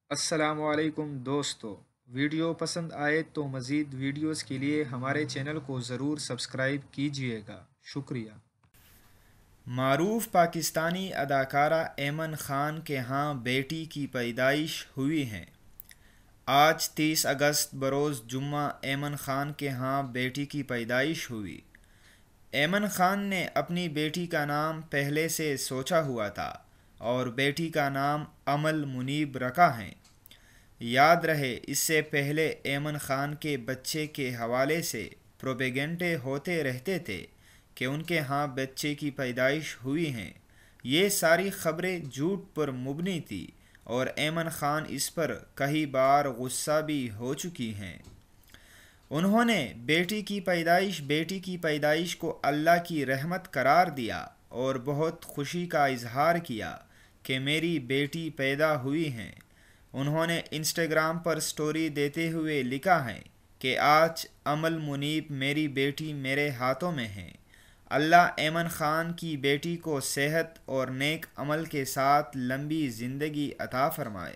السلام علیکم دوستو، ویڈیو پسند آئے تو مزید ویڈیوز کے لیے ہمارے چینل کو ضرور سبسکرائب کیجیے گا، شکریہ۔ معروف پاکستانی اداکارہ ایمن خان کے ہاں بیٹی کی پیدائش ہوئی ہے۔ آج 30 اگست بروز جمعہ ایمن خان کے ہاں بیٹی کی پیدائش ہوئی۔ ایمن خان نے اپنی بیٹی کا نام پہلے سے سوچا ہوا تھا اور بیٹی کا نام امل منیب رکھا ہے۔ یاد رہے اس سے پہلے ایمن خان کے بچے کے حوالے سے پروپیگنڈے ہوتے رہتے تھے کہ ان کے ہاں بچے کی پیدائش ہوئی ہیں۔ یہ ساری خبریں جھوٹ پر مبنی تھی اور ایمن خان اس پر کئی بار غصہ بھی ہو چکی ہیں۔ انہوں نے بیٹی کی پیدائش کو اللہ کی رحمت قرار دیا اور بہت خوشی کا اظہار کیا کہ میری بیٹی پیدا ہوئی ہے۔ انہوں نے انسٹاگرام پر سٹوری دیتے ہوئے لکھا ہے کہ آج امل منیب میری بیٹی میرے ہاتھوں میں ہے۔ اللہ ایمن خان کی بیٹی کو صحت اور نیک عمل کے ساتھ لمبی زندگی عطا فرمائے۔